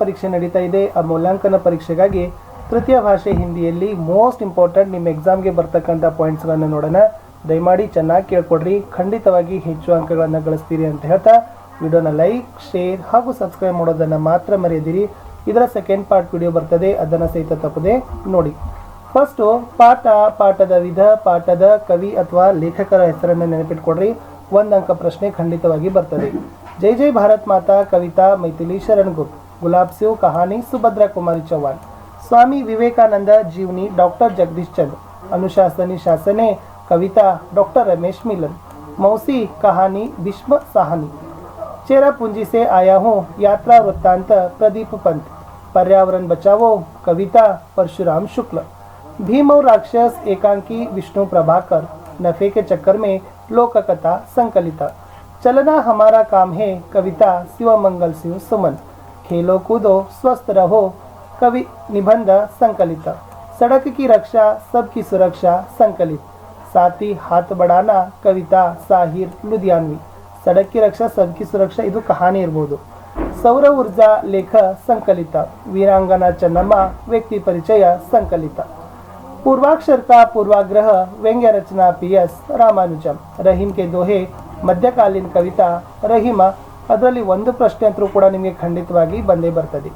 ಪರೀಕ್ಷೆ ನಡೀತಾ ಇದೆ. ಆ ಮೌಲ್ಯಾಂಕನ ಪರೀಕ್ಷೆಗಾಗಿ ತೃತೀಯ ಭಾಷೆ ಹಿಂದಿಯಲ್ಲಿ ಮೋಸ್ಟ್ ಇಂಪಾರ್ಟೆಂಟ್ ನಿಮ್ಮ ಎಕ್ಸಾಮ್ಗೆ ಬರ್ತಕ್ಕಂಥ ಪಾಯಿಂಟ್ಸ್ಗಳನ್ನು ನೋಡೋಣ. ದಯಮಾಡಿ ಚೆನ್ನಾಗಿ ಕೇಳ್ಕೊಡ್ರಿ, ಖಂಡಿತವಾಗಿ ಹೆಚ್ಚು ಅಂಕಗಳನ್ನು ಗಳಿಸ್ತೀರಿ ಅಂತ ಹೇಳ್ತಾ ವಿಡಿಯೋನ ಲೈಕ್, ಶೇರ್ ಹಾಗೂ ಸಬ್ಸ್ಕ್ರೈಬ್ ಮಾಡೋದನ್ನು ಮಾತ್ರ ಮರೆಯದಿರಿ. ಇದರ ಸೆಕೆಂಡ್ ಪಾರ್ಟ್ ವಿಡಿಯೋ ಬರ್ತದೆ, ಅದನ್ನು ಸಹಿತ ತಪ್ಪದೆ ನೋಡಿ. ಫಸ್ಟು ಪಾಠದ ವಿಧ, ಪಾಠದ ಕವಿ ಅಥವಾ ಲೇಖಕರ ಹೆಸರನ್ನು ನೆನಪಿಟ್ಕೊಡ್ರಿ. 1 ಅಂಕ ಪ್ರಶ್ನೆ ಖಂಡಿತವಾಗಿ ಬರ್ತದೆ. ಜೈ ಜೈ ಭಾರತ್ ಮಾತಾ ಕವಿತಾ मैथिली शरण गुप्त, गुलाब सिंह कहानी सुभद्रा कुमारी चौहान, स्वामी विवेकानंद जीवनी डॉक्टर जगदीश चंद्र, अनुशासनी शासने कविता डॉक्टर रमेश मिलन, मौसी कहानी भीष्म साहनी, चेरापूंजी से आया हूँ यात्रा वृत्तांत प्रदीप पंत, पर्यावरण बचाओ कविता परशुराम शुक्ल, भीम और राक्षस एकांकी विष्णु प्रभाकर, नफे के चक्कर में लोककथा संकलिता, चलना हमारा काम है कविता शिवमंगल सिंह सुमन, खेलो कूदो स्वस्थ रहो कवि निबंध संकलित, सड़क की रक्षा सबकी सुरक्षा संकलित, साथी हाथ बढ़ाना कविता साहिर लुधियानवी, सड़क की रक्षा सबकी सुरक्षा ಇದು ಕಹಾನಿ ಇರಬಹುದು. ಸೌರ ಊರ್ಜಾ ಲೇಖ ಸಂಕಲಿತ, ವೀರಾಂಗನಾ ಚೆನ್ನಮ್ಮ ವ್ಯಕ್ತಿ ಪರಿಚಯ ಸಂಕಲಿತ, पूर्वाक्षर का पूर्वाग्रह व्यंग्य रचना PS रामानुजम, रहीम के दोहे मध्यकालीन कविता रहीಮ. ಅದರಲ್ಲಿ ಒಂದು ಪ್ರಶ್ನೆ ಅಂತೂ ಕೂಡ ನಿಮಗೆ ಖಂಡಿತವಾಗಿ ಬಂದೇ ಬರ್ತದೆ.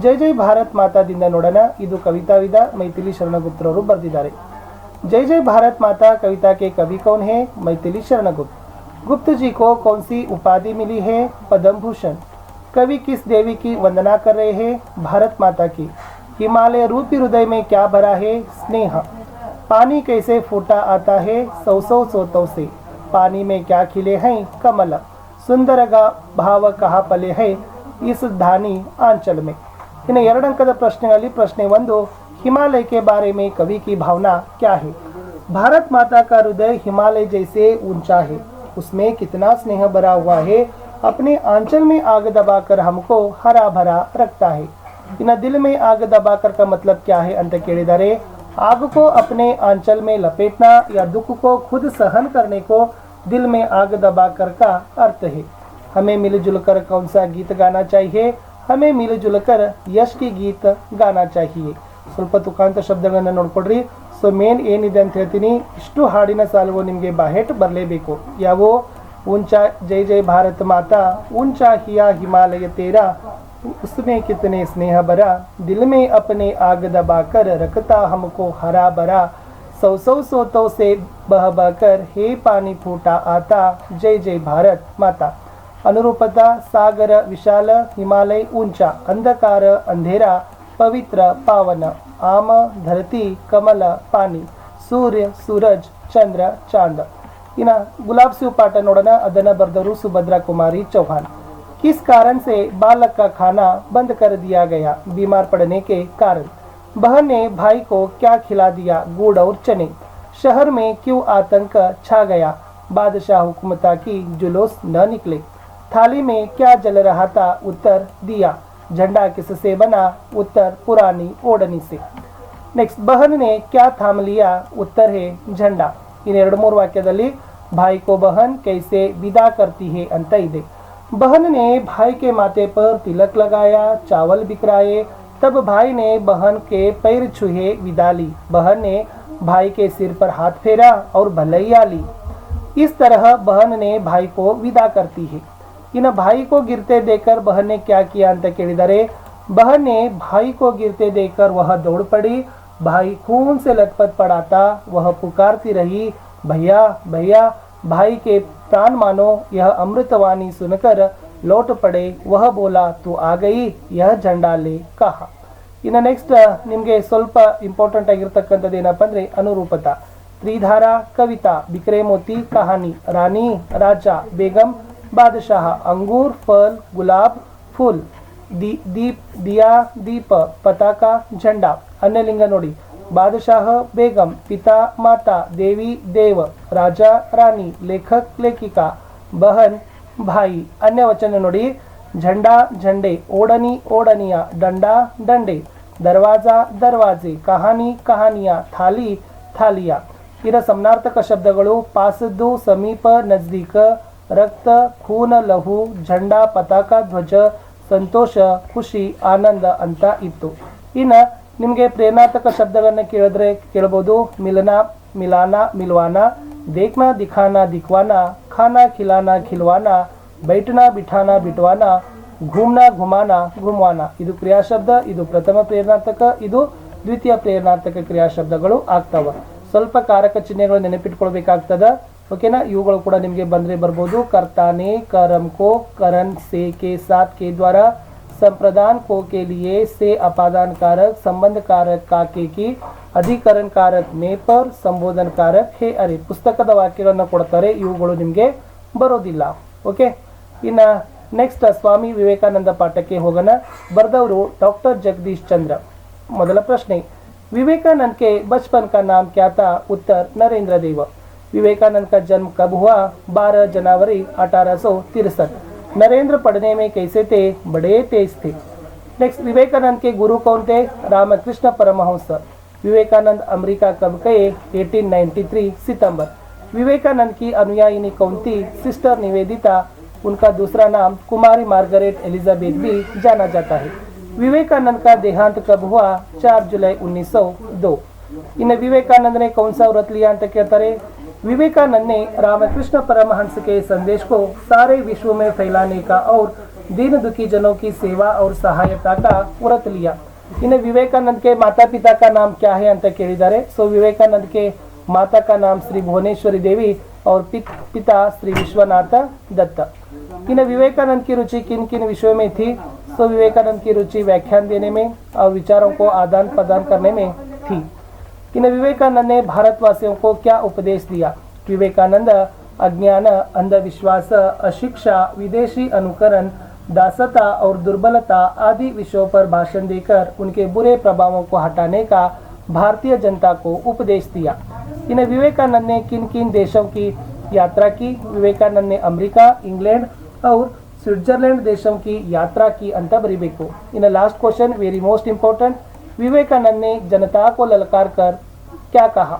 ಜೈ ಜೈ ಭಾರತ್ ಮಾತಾದಿಂದ ನೋಡೋಣ. ಇದು ಕವಿತಾ ವಿಧ मैथिली शरण गुप्त रವರು ಬರೆದಿದ್ದಾರೆ. जय जय भारत माता कविता के कवि कौन है? मैथिली शरण गुप्त. गुप्त जी को कौन सी उपाधि मिली है? पद्म भूषण. कवि किस देवी की वंदना कर रहे हैं? भारत माता की. हिमालय रूपी हृदय में क्या भरा है? स्नेह. पानी कैसे फूटा आता है? सौ सौ सोतों से. पानी में क्या खिले हैं? कमल. सुंदर भाव कहाँ पले है? इस धानी आंचल में. इन 2 अंकದ ಪ್ರಶ್ನೆಗಳಲ್ಲಿ ಪ್ರಶ್ನೆ 1, हिमालय के बारे में कवि की भावना क्या है? भारत माता का हृदय हिमालय जैसे ऊंचा है, उसमें कितना स्नेह भरा हुआ है, अपने आंचल में आग दबाकर हमको हरा भरा रखता है. इन दिल में आग दबाकर का मतलब क्या है ಅಂತ ಕೇಳಿದರೆ, आग को अपने आंचल में लपेटना या दुख को खुद सहन करने को दिल में आग दबाकर का अर्थ है. हमें मिलजुल कर कौन सा गीत गाना चाहिए? हमें मिलजुल कर यश की गीत गाना चाहिए. ಸ್ವಲ್ಪ ತುಕಾಂತ ಶಬ್ದಗಳನ್ನು ನೋಡ್ಕೊಡ್ರಿ. ಸೊ ಮೇನ್ ಏನಿದೆ ಅಂತ ಹೇಳ್ತೀನಿ, ಇಷ್ಟು ಹಾಡಿನ ಸಾಲುಗಳು ನಿಮಗೆ ಬಾಹೆಟ್ ಬರಲೇಬೇಕು. ಯಾವೋ ऊंचा जय जय भारत माता, ऊंचा हिया हिमालय तेरा, उसमें कितने स्नेह भरा, दिल में अपने आग दबाकर रखता हमको हरा भरा, सौ सौ सोतों से बह बहकर हे पानी फूटा आता, जय जय भारत माता. अनुरूपता सागर विशाल, हिमालय ऊंचा, अंधकार अंधेरा, पवित्र पावन, आम धरती कमल पानी, सूर्य सूरज चंद्र चांद. इन गुलाब सिंह पाठ नोड़ना. ಅದನ್ನು ಬರೆದವರು सुभद्रा कुमारी चौहान. किस कारण से बालक का खाना बंद कर दिया गया? बीमार पड़ने के कारण. बहन ने भाई को क्या खिला दिया? गुड़ और चने. शहर में क्यों आतंक छा गया? बादशाह हुकूमत की जुलूस न निकले. थाली में क्या जल रहा था? उत्तर दिया. झंडा किससे बना? उत्तर पुरानी ओढ़नी से. नेक्स्ट, बहन ने क्या थाम लिया? उत्तर है झंडा. इन 2-3 ವಾಕ್ಯದಲ್ಲಿ भाई को बहन कैसे विदा करती है ಅಂತ ಇದೆ. बहन ने भाई के माथे पर तिलक लगाया, चावल बिखराए, तब भाई ने बहन के पैर छुए विदा ली. बहन ने भाई के सिर पर हाथ फेरा और भलैया ली. इस तरह बहन ने भाई को विदा करती है. इन भाई को गिरते देखकर बहन ने क्या किया ಅಂತ ಕೇಳಿದರೆ, बहन ने भाई को गिरते देखकर वह दौड़ पड़ी. भाई खून से लथपथ पड़ा था. वह पुकारती रही, भैया भैया. भाई के प्राण मानो यह अमृतवाणी सुनकर लौट पड़े. वह बोला, तू आ गई, यह झंडा ले कहा. ಇನ್ನು ನೆಕ್ಸ್ಟ್ ನಿಮಗೆ ಸ್ವಲ್ಪ ಇಂಪಾರ್ಟೆಂಟ್ ಆಗಿರ್ತಕ್ಕಂಥದ್ದು ಏನಪ್ಪ ಅಂದರೆ ಅನುರೂಪತಾ. ತ್ರಿಧಾರಾ ಕವಿತಾ, ಬಿಕ್ರೆ ಮೋತಿ ಕಹಾನಿ, ರಾಣಿ ರಾಜಾ ಬೇಗಂ बादशाह, अंगूर फल गुलाब फूल, दीप दिया दीप, पताका झंडा. अन्य लिंग नोड़ी. बादशाह बेगम, पिता माता, देवी देव, राजा रानी, लेखक लेखिका, बहन भाई. अन्य वचन नोड़ी. झंडा झंडे, ओढ़नी ओढ़निया, डंडा डंडे, दरवाजा दरवाजे, कहानी कहानिया, थाली थालिया. ಇದರ ಸಮನಾರ್ಥಕ ಶಬ್ದಗಳು ಪಾಸದ್ದು, ಸಮೀಪ, ನಜದೀಕ, रक्त, खून, लहू, झंडा, पताका, ध्वज, ಸಂತೋಷ, ಖುಷಿ, ಆನಂದ ಅಂತ ಇತ್ತು. ಇನ್ನು ನಿಮಗೆ ಪ್ರೇರಣಾತ್ಮಕ ಶಬ್ದಗಳನ್ನ ಕೇಳಬಹುದು. ಮಿಲನ, ಮಿಲಾನ, ಮಿಲ್ವಾನ, देखना, दिखाना, दिखवाना, खाना, खिलाना, खिलवाना, बैठना, बिठाना, बिठवाना, घूमना, घुमाना, घुमवाना. ಇದು ಕ್ರಿಯಾಶಬ್ದ, ಇದು ಪ್ರಥಮ ಪ್ರೇರಣಾತ್ಮಕ, ಇದು ದ್ವಿತೀಯ ಪ್ರೇರಣಾತ್ಮಕ ಕ್ರಿಯಾಶಬ್ದಗಳು ಆಗ್ತಾವ. ಸ್ವಲ್ಪ ಕಾರಕ ಚಿಹ್ನೆಗಳು ನೆನಪಿಟ್ಕೊಳ್ಬೇಕಾಗ್ತದ. ಓಕೆನಾ? ಇವುಗಳು ಕೂಡ ನಿಮಗೆ ಬಂದ್ರೆ ಬರ್ಬೋದು. कर्ताने, करम को, करण से के साथ के द्वारा, संप्रदान को के लिए, से अपादान कारक, संबंध कारक का के की, ಅಧಿಕರಣ ಕಾರಕ ಮೇ ಪರ್, ಸಂಬೋಧನ ಕಾರಕ ಹೇ ಅರೆ. ಪುಸ್ತಕದ ವಾಕ್ಯಗಳನ್ನು ಕೊಡ್ತಾರೆ, ಇವುಗಳು ನಿಮಗೆ ಬರೋದಿಲ್ಲ. ಓಕೆ, ಇನ್ನು ನೆಕ್ಸ್ಟ್ ಸ್ವಾಮಿ ವಿವೇಕಾನಂದ ಪಾಠಕ್ಕೆ ಹೋಗೋಣ. ಬರೆದವರು ಡಾಕ್ಟರ್ ಜಗದೀಶ್ ಚಂದ್ರ. ಮೊದಲ ಪ್ರಶ್ನೆ, विवेकानंद के बचपन का नाम क्या था? उत्तर, नरेंद्र देव. विवेकानंद का जन्म कब हुआ? 12 जनवरी 1863. नरेंद्र पढ़ने में कैसे थे? बड़े तेज थे. नेक्स्ट, विवेकानंद के गुरु कौन थे? रामकृष्ण परमहंस. विवेकानंद अमेरिका कब गए? 1893 सितंबर. विवेकानंद की अनुयायिनी कौन थी? सिस्टर निवेदिता. उनका दूसरा नाम कुमारी मार्गरेट एलिजाबेथ भी जाना जाता है. विवेकानंद का देहांत कब हुआ? 4 जुलाई 1902. इन्हें विवेकानंद ने कौन सा व्रत लिया ಅಂತ ಕೇಳ್ತಾರೆ. विवेकानंद ने रामकृष्ण परमहंस के संदेश को सारे विश्व में फैलाने का और दीन दुखी जनों की सेवा और सहायता का व्रत लिया. इन्हें विवेकानंद के माता पिता का नाम क्या है ಅಂತ ಕೇಳಿದ್ದಾರೆ. सो विवेकानंद के माता का नाम श्री भुवनेश्वरी देवी और पिता श्री विश्वनाथ दत्त. इन्हें विवेकानंद की रुचि किन किन विषयों में थी? सो विवेकानंद की रुचि व्याख्यान देने में और विचारों को आदान प्रदान करने में थी. इन्हें विवेकानंद ने भारतवासियों को क्या उपदेश दिया? विवेकानंद अज्ञान, अंधविश्वास, अशिक्षा, विदेशी अनुकरण, दासता और दुर्बलता आदि विषयों पर भाषण देकर उनके बुरे प्रभावों को हटाने का भारतीय जनता को उपदेश दिया. इन्हें विवेकानंद ने किन किन देशों की यात्रा की? विवेकानंद ने अमेरिका, इंग्लैंड और स्विट्जरलैंड देशों की यात्रा की अंत बरीबेको. इन्हें last question very most important, Vivekananda ने जनता को ललकार कर क्या कहा?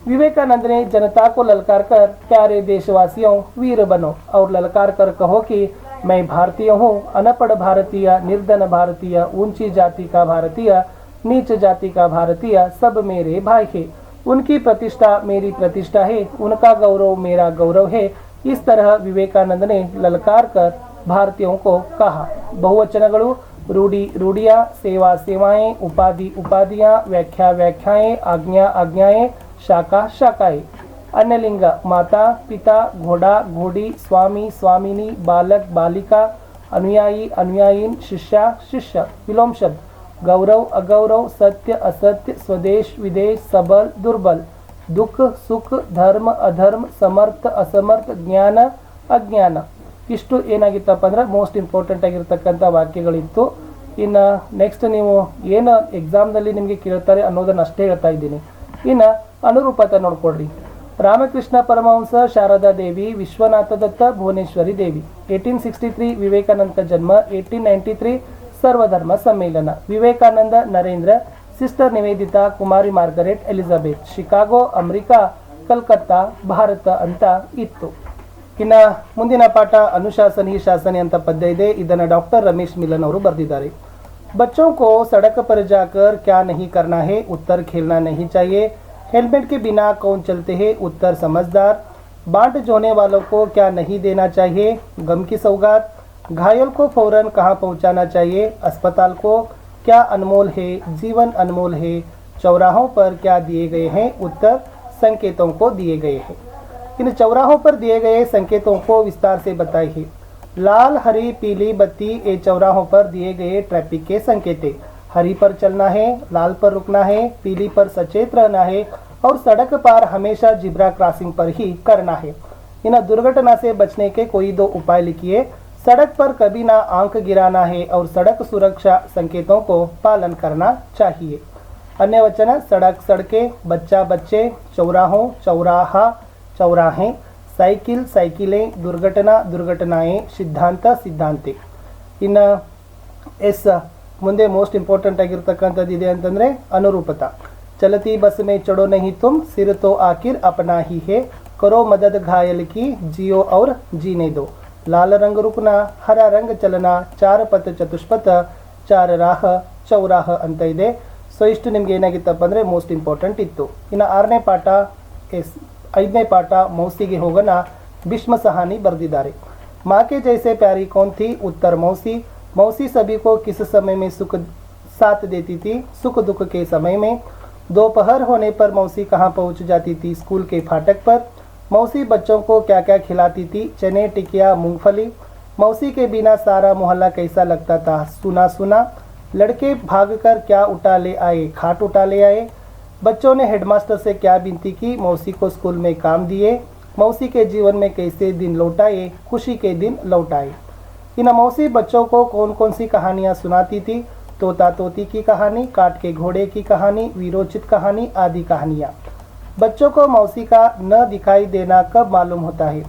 विवेकानंद ने जनता को ललकार कर, प्यारे देशवासियों वीर बनो, और ललकार कर कहो कि मैं भारतीय हूँ, अनपढ़ भारतीय, निर्धन भारतीय, ऊंची जाति का भारतीय, नीच जाति का भारतीय, सब मेरे भाई है. उनकी प्रतिष्ठा मेरी प्रतिष्ठा है, उनका गौरव मेरा गौरव है. इस तरह विवेकानंद ने ललकार कर भारतीयों को कहा. बहुवचनಗಳು रूढ़ी रूढ़ियाँ, सेवा सेवाएं, उपाधि उपाधियाँ, व्याख्या व्याख्याएं, आज्ञा आज्ञाएं, शाखा शाखाएं. अन्य लिंग माता पिता, घोड़ा घोड़ी, स्वामी स्वामिनी, बालक बालिका, अनुयायी अनुयायीन, शिष्या शिष्य. विलोम शब्द गौरव अगौरव, सत्य असत्य, स्वदेश विदेश, सबल दुर्बल, दुख सुख, धर्म अधर्म, समर्थ असमर्थ, ಜ್ಞಾನ ಅಜ್ಞಾನ. ಇಷ್ಟು ಏನಾಗಿತ್ತಪ್ಪ ಅಂದ್ರೆ ಮೋಸ್ಟ್ ಇಂಪಾರ್ಟೆಂಟ್ ಆಗಿರ್ತಕ್ಕಂಥ ವಾಕ್ಯಗಳಿತ್ತು. ಇನ್ನು ನೆಕ್ಸ್ಟ್ ನೀವು ಏನು ಎಕ್ಸಾಮ್ದಲ್ಲಿ ನಿಮಗೆ ಕೇಳ್ತಾರೆ ಅನ್ನೋದನ್ನು ಅಷ್ಟೇ ಹೇಳ್ತಾ ಇದ್ದೀನಿ. ಇನ್ನು ಅನುರೂಪತೆ ನೋಡ್ಕೊಡ್ರಿ. रामकृष्ण परमहंस, शारदा देवी, विश्वनाथ दत्त, भुवनेश्वरी देवी. 1863 विवेकानंद का जन्म. 1893 सर्वधर्म सम्मेलन. विवेकानंद नरेंद्र, सिस्टर निवेदिता, कुमारी Margaret Elizabeth. Chicago America, Calcutta Bharata ಅಂತ ಇತ್ತು. ಇನ್ನು ಮುಂದಿನ ಪಾಠ ಅನುಶಾಸನಿ ಶಾಸನಿ ಅಂತ ಪದ್ಯ ಇದೆ. ಇದನ್ನು ಡಾಕ್ಟರ್ ರಮೇಶ್ ಮಿಲನ್ ಅವರು ಬರೆದಿದ್ದಾರೆ. बच्चों को सड़क पर जाकर क्या नहीं करना है? उत्तर, खेलना नहीं चाहिए. हेलमेट के बिना कौन चलते हैं? उत्तर, समझदार. बांट जोने वालों को क्या नहीं देना चाहिए? गम की सौगात. घायल को फौरन कहाँ पहुँचाना चाहिए? अस्पताल को. क्या अनमोल है? जीवन अनमोल है. चौराहों पर क्या दिए गए हैं? उत्तर, संकेतों को दिए गए हैं. इन चौराहों पर दिए गए संकेतों को विस्तार से बताइए. लाल हरी पीली बत्ती ये चौराहों पर दिए गए ट्रैफिक के संकेत. हरी पर चलना है, लाल पर रुकना है, पीली पर सचेत रहना है और सड़क पार हमेशा जिब्रा क्रॉसिंग पर ही करना है. इन दुर्घटना से बचने के कोई 2 उपाय लिखिए. सड़क पर कभी ना आंख गिराना है और सड़क सुरक्षा संकेतों को पालन करना चाहिए. अन्य वचन सड़क सड़कें, बच्चा बच्चे, चौराहों चौराहा चौराहें, साइकिल साइकिलें, दुर्घटना दुर्घटनाएं, सिद्धांತ ಸಿದ್ಧಾಂತೆ. ಇನ್ನು ಎಸ್ ಮುಂದೆ ಮೋಸ್ಟ್ ಇಂಪಾರ್ಟೆಂಟ್ ಆಗಿರ್ತಕ್ಕಂಥದ್ದು ಇದೆ ಅಂತಂದರೆ ಅನುರೂಪತ. चलती बस में चढ़ो नहीं तुम, सिर तो आखिर अपना ही है, करो मदद घायल की, जियो और जीने दो. लाल रंग रुकना, हरा रंग चलना, 4 ಪಥ ಚತುಷ್ಪಥ, 4 ರಾಹ ಚೌರಾಹ ಅಂತ ಇದೆ. ಸೊ ಇಷ್ಟು ನಿಮ್ಗೆ ಏನಾಗಿತ್ತಪ್ಪ ಅಂದರೆ ಮೋಸ್ಟ್ ಇಂಪಾರ್ಟೆಂಟ್ ಇತ್ತು. ಇನ್ನು 6ನೇ ಪಾಠ 5ನೇ ಪಾಠ ಮೌಸಿಗೆ ಹೋಗೋಣ. ಭೀಷ್ಮ ಸಹಾನಿ ಬರೆದಿದ್ದಾರೆ. माँ के जैसे प्यारी कौन थी? उत्तर मौसी. मौसी सभी को किस समय में सुख साथ देती थी? सुख दुख के समय में. दोपहर होने पर मौसी कहाँ पहुँच जाती थी? स्कूल के फाटक पर. मौसी बच्चों को क्या क्या खिलाती थी? चने, टिकिया, मूंगफली. मौसी के बिना सारा मोहल्ला कैसा लगता था? सुना सुना. लड़के भागकर क्या उठा ले आए? खाट उठा ले आए. बच्चों ने हेडमास्टर से क्या विनती की? मौसी को स्कूल में काम दिए. मौसी के जीवन में कैसे दिन लौटाए? खुशी के दिन लौटाए. इन मौसी बच्चों को कौन कौन सी कहानियाँ सुनाती थी? तोता तोती की कहानी, काट के घोड़े की कहानी, वीरोचित कहानी आदि कहानियाँ. बच्चों को मौसी का न दिखाई देना कब मालूम होता है?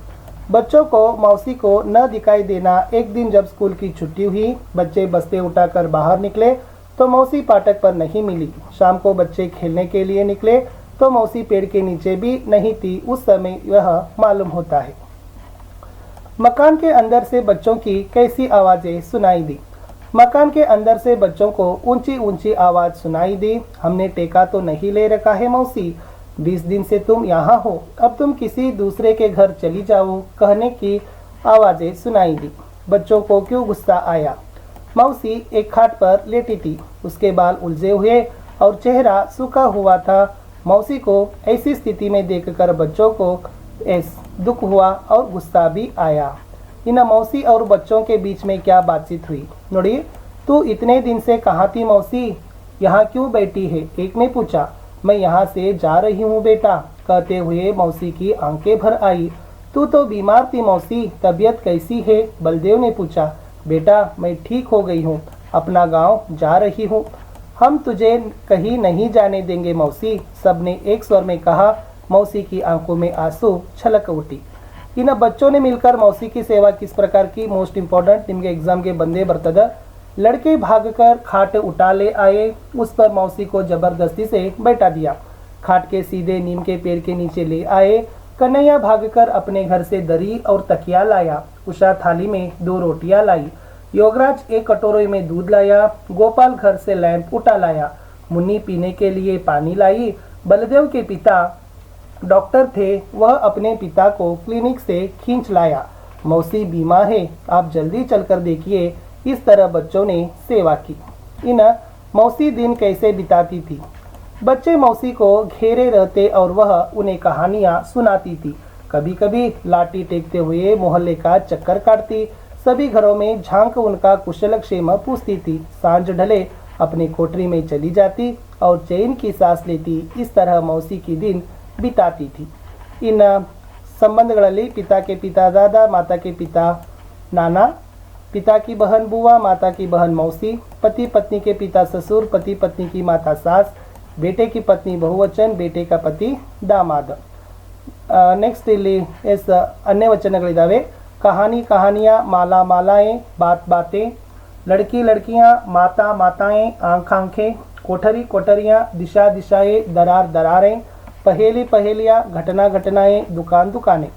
बच्चों को मौसी को न दिखाई देना एक दिन जब स्कूल की छुट्टी हुई, बच्चे बस्ते उठाकर बाहर निकले तो मौसी फाटक पर नहीं मिली. शाम को बच्चे खेलने के लिए निकले तो मौसी पेड़ के नीचे भी नहीं थी. उस समय यह मालूम होता है. मकान के अंदर से बच्चों की कैसी आवाज़ें सुनाई दी? मकान के अंदर से बच्चों को ऊंची ऊंची आवाज़ सुनाई दी. हमने टेका तो नहीं ले रखा है मौसी, 20 दिन से तुम यहाँ हो, अब तुम किसी दूसरे के घर चली जाओ, कहने की आवाज़ें सुनाई दी. बच्चों को क्यों गुस्सा आया? मौसी एक खाट पर लेटी थी. उसके बाल उलझे हुए और चेहरा सूखा हुआ था. मौसी को ऐसी स्थिति में देखकर बच्चों को दुख हुआ और गुस्सा भी आया. इन मौसी और बच्चों के बीच में क्या बातचीत हुई? नोड़िए, तू इतने दिन से कहाँ थी मौसी? यहाँ क्यों बैठी है? एक ने पूछा. मैं यहाँ से जा रही हूँ बेटा, कहते हुए मौसी की आंखें भर आई. तू तो बीमार थी मौसी, तबीयत कैसी है? बलदेव ने पूछा. बेटा मैं ठीक हो गई हूँ, अपना गांव जा रही हूँ. हम तुझे कहीं नहीं जाने देंगे मौसी, सबने एक स्वर में कहा. मौसी की आंखों में आंसू छलक उठी. इन बच्चों ने मिलकर मौसी की सेवा किस प्रकार की? मोस्ट इंपॉर्टेंट निम्गे एग्जाम के बंदे बರ್ತದ. लड़के भागकर खाट उठा ले आए, उस पर मौसी को जबरदस्ती से बैठा दिया. खाट के सीधे नीम के पेड़ के नीचे ले आए. कन्हैया भागकर अपने घर से दरी और तकिया लाया. उषा थाली में 2 रोटियां लाई. योगराज एक कटोरे में दूध लाया. गोपाल घर से लैंप उठा लाया. मुन्नी पीने के लिए पानी लाई. बलदेव के पिता डॉक्टर थे, वह अपने पिता को क्लिनिक से खींच लाया. मौसी बीमार है, आप जल्दी चलकर देखिए. इस तरह बच्चों ने सेवा की. इन मौसी दिन कैसे बिताती थी? बच्चे मौसी को घेरे रहते और वह उन्हें कहानियाँ सुनाती थी. कभी कभी लाठी टेकते हुए मोहल्ले का चक्कर काटती. सभी घरों में झांक उनका कुशल क्षेम पूछती थी. सांझ ढले अपनी कोठरी में चली जाती और चैन की सांस लेती. इस तरह मौसी की दिन बिताती थी. इन संबंधಗಳಲ್ಲಿ पिता के पिता दादा, माता के पिता नाना, पिता की बहन बुआ, माता की बहन मौसी, पति पत्नी के पिता ससुर, पति पत्नी की माता सास, बेटे की पत्नी बहुवचन, बेटे का पति दामाद. ನೆಕ್ಸ್ಟ್ ಇಲ್ಲಿ अन्य ವಚನಗಳಿದ್ದಾವೆ. कहानी कहानियाँ, माला मालाएं, बात बातें, लड़की लड़कियाँ, माता माताएं, आँख आँखें, कोठरी कोठरियाँ, दिशा दिशाएं, दरार दरारें, पहेली पहेलियाँ, घटना घटनाएं, दुकान दुकानें.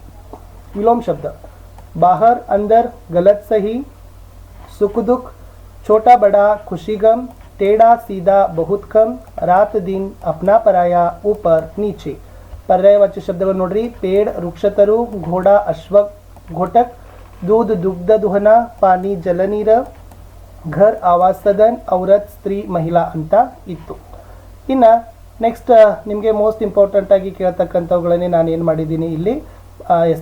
विलोम शब्द. बाहर अंदर, गलत सही, सुख दुख, छोटा बड़ा, खुशी गम, टेढ़ा सीधा, बहुत कम, रात दिन, अपना पराया, ऊपर नीचे. पर्यायवाची शब्दಗಳು ನೋಡ್ರಿ. पेड़ वृक्षतरु, घोड़ा अश्व घोटक, दूध दुग्ध दुहना, पानी जल ನೀರ, घर आवास सदन, औरत स्त्री महिला ಅಂತ ಇತ್ತು. ಇನ್ನು ನೆಕ್ಸ್ಟ್ ನಿಮಗೆ ಮೋಸ್ಟ್ ಇಂಪಾರ್ಟೆಂಟ್ ಆಗಿ ಕೇಳ್ತಕ್ಕಂಥವುಗಳನ್ನೇ ನಾನು ಏನು ಮಾಡಿದ್ದೀನಿ ಇಲ್ಲಿ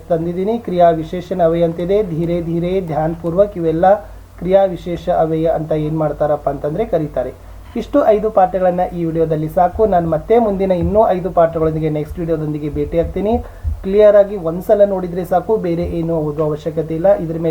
ತಂದಿದ್ದೀನಿ. ಕ್ರಿಯಾ ವಿಶೇಷಣ ಅವ್ಯಯ ಅಂತಿದೆ. ಧೀರೆ ಧೀರೆ, ಧ್ಯಾನಪೂರ್ವಕ್, ಇವೆಲ್ಲ ಕ್ರಿಯಾ ವಿಶೇಷ ಅವ್ಯಯ ಅಂತ ಏನು ಮಾಡ್ತಾರಪ್ಪ ಅಂತಂದರೆ ಕರೀತಾರೆ. ಇಷ್ಟು 5 ಪಾಠಗಳನ್ನು ಈ ವಿಡಿಯೋದಲ್ಲಿ ಸಾಕು. ನಾನು ಮತ್ತೆ ಮುಂದಿನ ಇನ್ನೂ 5 ಪಾಠಗಳೊಂದಿಗೆ ನೆಕ್ಸ್ಟ್ ವಿಡಿಯೋದೊಂದಿಗೆ ಭೇಟಿ ಆಗ್ತೀನಿ. ಕ್ಲಿಯರ್ ಆಗಿ ಒಂದ್ಸಲ ನೋಡಿದರೆ ಸಾಕು, ಬೇರೆ ಏನು ಓದೋ ಅವಶ್ಯಕತೆ ಇಲ್ಲ. ಇದ್ರ ಮೇಲೆ